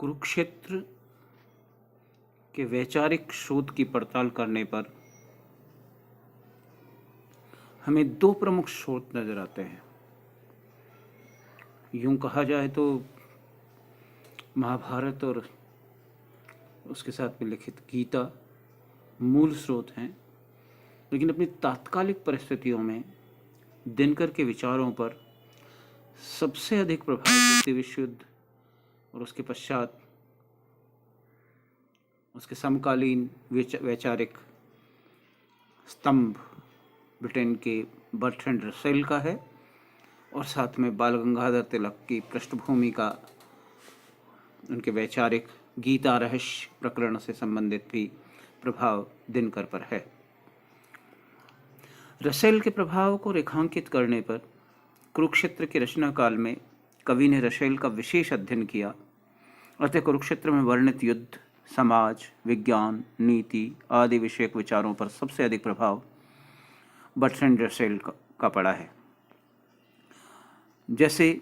कुरुक्षेत्र के वैचारिक स्रोत की पड़ताल करने पर हमें दो प्रमुख स्रोत नजर आते हैं। यूं कहा जाए तो महाभारत और उसके साथ में लिखित गीता मूल स्रोत हैं, लेकिन अपनी तात्कालिक परिस्थितियों में दिनकर के विचारों पर सबसे अधिक प्रभाव द्वितीय विश्व युद्ध और उसके पश्चात उसके समकालीन वैचारिक स्तंभ ब्रिटेन के बर्ट्रैंड रसेल का है, और साथ में बाल गंगाधर तिलक की पृष्ठभूमि का उनके वैचारिक गीता रहस्य प्रकरण से संबंधित भी प्रभाव दिनकर पर है। रसेल के प्रभाव को रेखांकित करने पर कुरुक्षेत्र के रचना काल में कवि ने रसेल का विशेष अध्ययन किया, अतः कुरुक्षेत्र में वर्णित युद्ध, समाज, विज्ञान, नीति आदि विषयक विचारों पर सबसे अधिक प्रभाव बर्ट्रैंड रसेल का पड़ा है। जैसे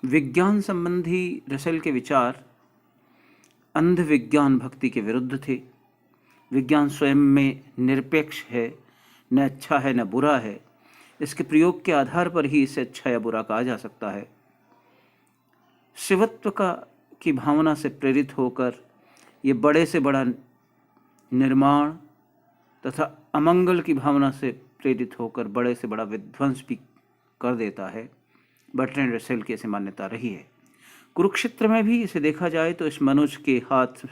विज्ञान संबंधी रसेल के विचार अंध विज्ञान भक्ति के विरुद्ध थे। विज्ञान स्वयं में निरपेक्ष है, न अच्छा है न बुरा है, इसके प्रयोग के आधार पर ही इसे अच्छा या बुरा कहा जा सकता है। शिवत्व की भावना से प्रेरित होकर ये बड़े से बड़ा निर्माण तथा अमंगल की भावना से प्रेरित होकर बड़े से बड़ा विध्वंस भी कर देता है। बर्ट्रैंड रसेल की ऐसी मान्यता रही है। कुरुक्षेत्र में भी इसे देखा जाए तो इस मनुष्य के हाथ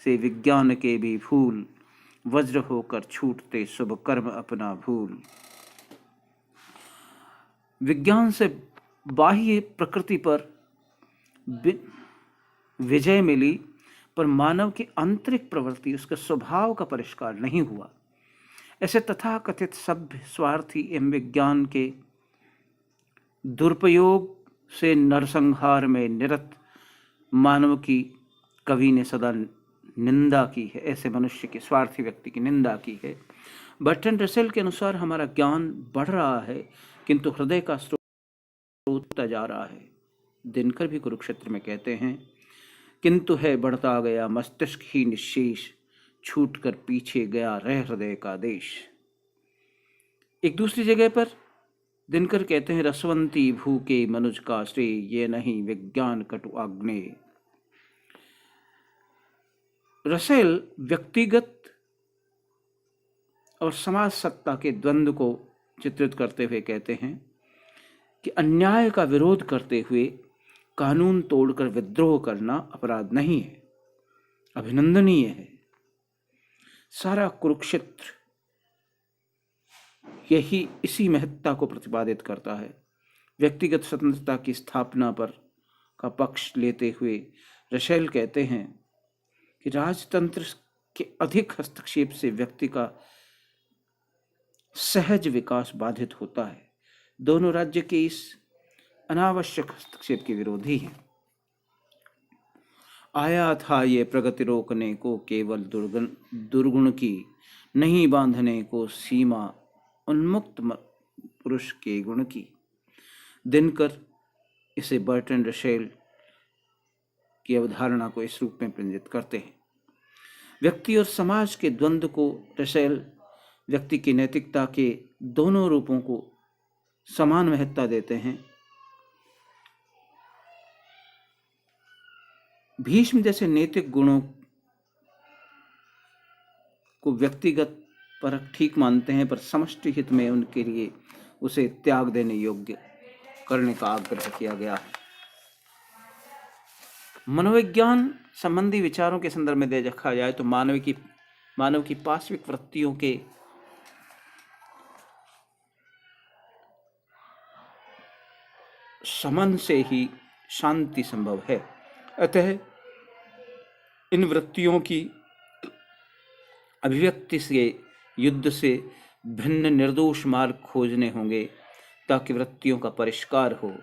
से विज्ञान के भी फूल वज्र होकर छूटते शुभ कर्म अपना भूल। विज्ञान से बाह्य प्रकृति पर विजय मिली, पर मानव की आंतरिक प्रवृत्ति, उसके स्वभाव का परिष्कार नहीं हुआ। ऐसे तथाकथित सभ्य, स्वार्थी एवं विज्ञान के दुरुपयोग से नरसंहार में निरत मानव की कवि ने सदा निंदा की है। ऐसे मनुष्य की, स्वार्थी व्यक्ति की निंदा की है। बर्ट्रैंड रसेल के अनुसार हमारा ज्ञान बढ़ रहा है, किंतु हृदय का स्रोत टूटता जा रहा है। दिनकर भी कुरुक्षेत्र में कहते हैं, किंतु है बढ़ता गया मस्तिष्क ही निश्शेष, छूट कर पीछे गया रह हृदय का देश। एक दूसरी जगह पर दिनकर कहते हैं, रसवंती भूखे मनुज का श्रेय, ये नहीं विज्ञान कटु आग्नेय। रसेल व्यक्तिगत और समाज सत्ता के द्वंद्व को चित्रित करते हुए कहते हैं कि अन्याय का विरोध करते हुए कानून तोड़कर विद्रोह करना अपराध नहीं है, अभिनंदनीय है। सारा कुरुक्षेत्र यही इसी महत्ता को प्रतिपादित करता है। व्यक्तिगत स्वतंत्रता की स्थापना पर का पक्ष लेते हुए रसेल कहते हैं कि राजतंत्र के अधिक हस्तक्षेप से व्यक्ति का सहज विकास बाधित होता है। दोनों राज्य के इस अनावश्यक हस्तक्षेप के विरोधी हैं। आया था ये प्रगति रोकने को केवल दुर्गुण की, नहीं बांधने को सीमा उन्मुक्त पुरुष के गुण की। दिनकर इसे बर्ट्रैंड रसेल की अवधारणा को इस रूप में प्रेरित करते हैं। व्यक्ति और समाज के द्वंद्व को रसेल व्यक्ति की नैतिकता के दोनों रूपों को समान महत्ता देते हैं। भीष्म जैसे नैतिक गुणों को व्यक्तिगत परख ठीक मानते हैं, पर समष्टि हित में उनके लिए उसे त्याग देने योग्य करने का आग्रह किया गया है। मनोविज्ञान संबंधी विचारों के संदर्भ में देखा जाए तो मानव की पार्श्विक वृत्तियों के समन से ही शांति संभव है। अतः इन वृत्तियों की अभिव्यक्ति से युद्ध से भिन्न निर्दोष मार्ग खोजने होंगे, ताकि वृत्तियों का परिष्कार हो।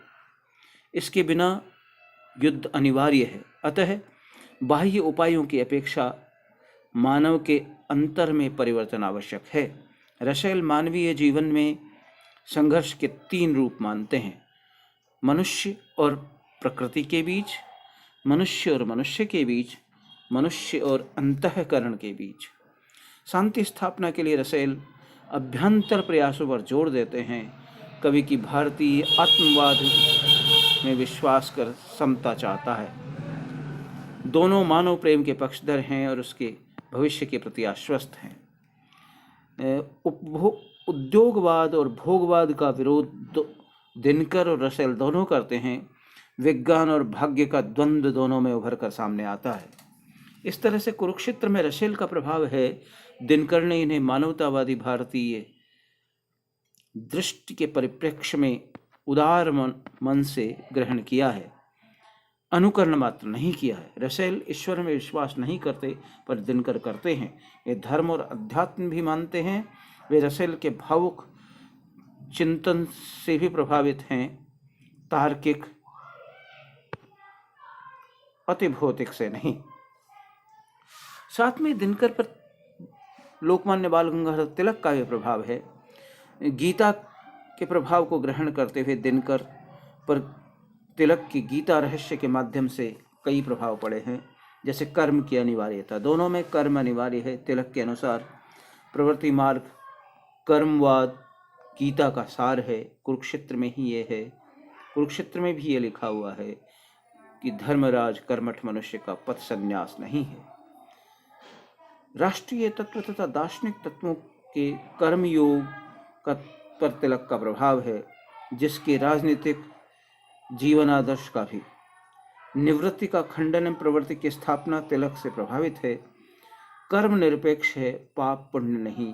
इसके बिना युद्ध अनिवार्य है। अतः बाह्य उपायों की अपेक्षा मानव के अंतर में परिवर्तन आवश्यक है। रसेल मानवीय जीवन में संघर्ष के 3 रूप मानते हैं: मनुष्य और प्रकृति के बीच, मनुष्य और मनुष्य के बीच, मनुष्य और अंतःकरण के बीच। शांति स्थापना के लिए रसेल अभ्यंतर प्रयासों पर जोर देते हैं। कवि की भारतीय आत्मवाद में विश्वास कर समता चाहता है। दोनों मानव प्रेम के पक्षधर हैं और उसके भविष्य के प्रति आश्वस्त हैं। उद्योगवाद और भोगवाद का विरोध दिनकर और रसेल दोनों करते हैं। विज्ञान और भाग्य का द्वंद्व दोनों में उभर कर सामने आता है। इस तरह से कुरुक्षेत्र में रसेल का प्रभाव है। दिनकर ने इन्हें मानवतावादी भारतीय दृष्टि के परिप्रेक्ष्य में उदार मन से ग्रहण किया है, अनुकरण मात्र नहीं किया है। रसेल ईश्वर में विश्वास नहीं करते, पर दिनकर करते हैं। वे धर्म और अध्यात्म भी मानते हैं। वे रसेल के भावुक चिंतन से भी प्रभावित हैं, तार्किक अति भौतिक से नहीं। साथ में दिनकर पर लोकमान्य बाल गंगाधर तिलक का भी प्रभाव है। गीता के प्रभाव को ग्रहण करते हुए दिनकर पर तिलक की गीता रहस्य के माध्यम से कई प्रभाव पड़े हैं, जैसे कर्म की अनिवार्यता। दोनों में कर्म अनिवार्य है। तिलक के अनुसार प्रवृत्ति मार्ग कर्मवाद गीता का सार है। कुरुक्षेत्र में ही ये है, कुरुक्षेत्र में भी ये लिखा हुआ है कि धर्मराज कर्मठ मनुष्य का पथ संन्यास नहीं है। राष्ट्रीय तत्व तथा दार्शनिक तत्वों के कर्मयोग का पर तिलक का प्रभाव है, जिसके राजनीतिक जीवन आदर्श का भी। निवृत्ति का खंडन एवं प्रवृत्ति की स्थापना तिलक से प्रभावित है। कर्म निरपेक्ष है, पाप पुण्य नहीं,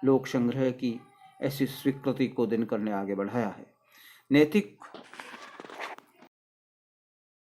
लोक संग्रह की ऐसी स्वीकृति को दिनकर ने आगे बढ़ाया है। नैतिक